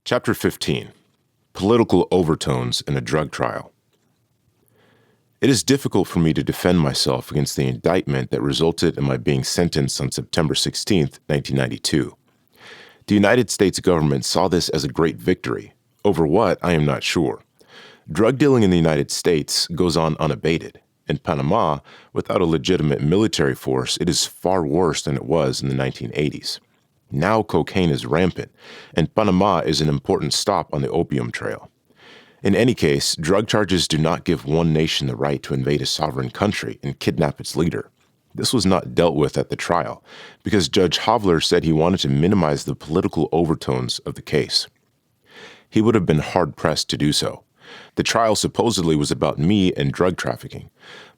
Chapter 15. Political Overtones in a Drug Trial. It is difficult for me to defend myself against the indictment that resulted in my being sentenced on September 16, 1992. The United States government saw this as a great victory. Over what, I am not sure. Drug dealing in the United States goes on unabated. In Panama, without a legitimate military force, it is far worse than it was in the 1980s. Now cocaine is rampant, and Panama is an important stop on the opium trail. In any case, drug charges do not give one nation the right to invade a sovereign country and kidnap its leader. This was not dealt with at the trial, because Judge Hovler said he wanted to minimize the political overtones of the case. He would have been hard-pressed to do so. The trial supposedly was about me and drug trafficking,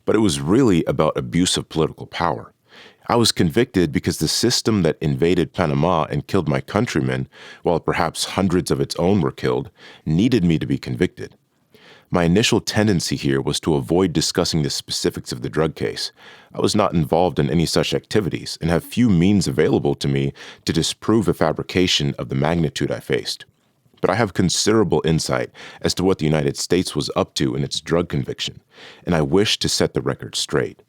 but it was really about abuse of political power. I was convicted because the system that invaded Panama and killed my countrymen, while perhaps hundreds of its own were killed, needed me to be convicted. My initial tendency here was to avoid discussing the specifics of the drug case. I was not involved in any such activities and have few means available to me to disprove a fabrication of the magnitude I faced. But I have considerable insight as to what the United States was up to in its drug conviction, and I wish to set the record straight.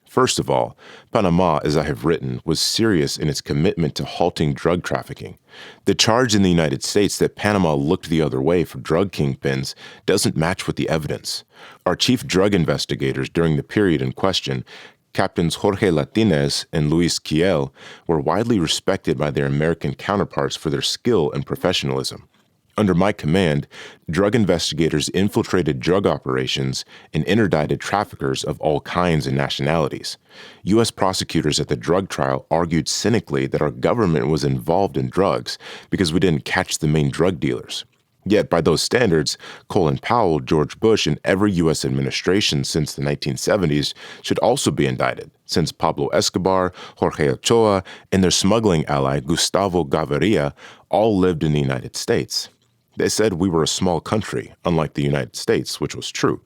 First of all, Panama, as I have written, was serious in its commitment to halting drug trafficking. The charge in the United States that Panama looked the other way for drug kingpins doesn't match with the evidence. Our chief drug investigators during the period in question, Captains Jorge Latinez and Luis Kiel, were widely respected by their American counterparts for their skill and professionalism. Under my command, drug investigators infiltrated drug operations and interdicted traffickers of all kinds and nationalities. U.S. prosecutors at the drug trial argued cynically that our government was involved in drugs because we didn't catch the main drug dealers. Yet, by those standards, Colin Powell, George Bush, and every U.S. administration since the 1970s should also be indicted, since Pablo Escobar, Jorge Ochoa, and their smuggling ally Gustavo Gaviria all lived in the United States. They said we were a small country, unlike the United States, which was true.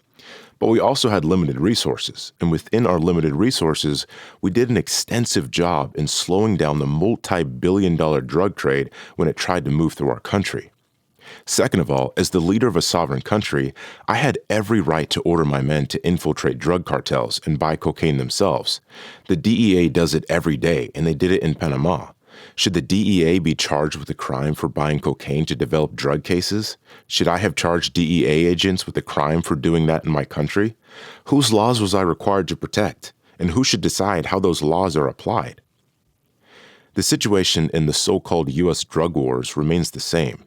But we also had limited resources, and within our limited resources, we did an extensive job in slowing down the multi-billion-dollar drug trade when it tried to move through our country. Second of all, as the leader of a sovereign country, I had every right to order my men to infiltrate drug cartels and buy cocaine themselves. The DEA does it every day, and they did it in Panama. Should the DEA be charged with a crime for buying cocaine to develop drug cases? Should I have charged DEA agents with a crime for doing that in my country? Whose laws was I required to protect? And who should decide how those laws are applied? The situation in the so-called U.S. drug wars remains the same.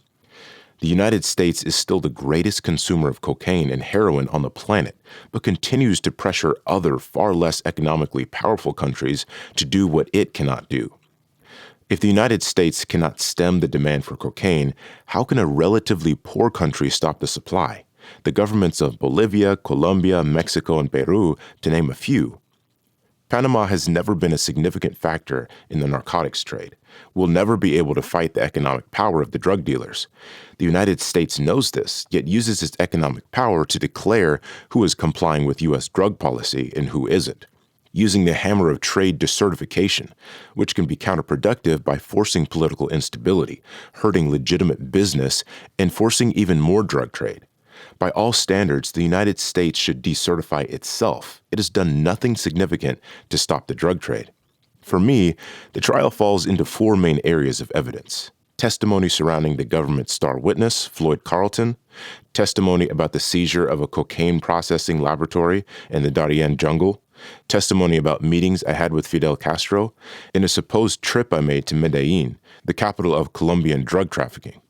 The United States is still the greatest consumer of cocaine and heroin on the planet, but continues to pressure other, far less economically powerful countries to do what it cannot do. If the United States cannot stem the demand for cocaine, how can a relatively poor country stop the supply? The governments of Bolivia, Colombia, Mexico, and Peru, to name a few. Panama has never been a significant factor in the narcotics trade. We'll never be able to fight the economic power of the drug dealers. The United States knows this, yet uses its economic power to declare who is complying with U.S. drug policy and who isn't, using the hammer of trade desertification, which can be counterproductive by forcing political instability, hurting legitimate business, and forcing even more drug trade. By all standards, the United States should decertify itself. It has done nothing significant to stop the drug trade. For me, the trial falls into four main areas of evidence: testimony surrounding the government's star witness, Floyd Carlton; testimony about the seizure of a cocaine processing laboratory in the Darien jungle; testimony about meetings I had with Fidel Castro; and a supposed trip I made to Medellin, the capital of Colombian drug trafficking.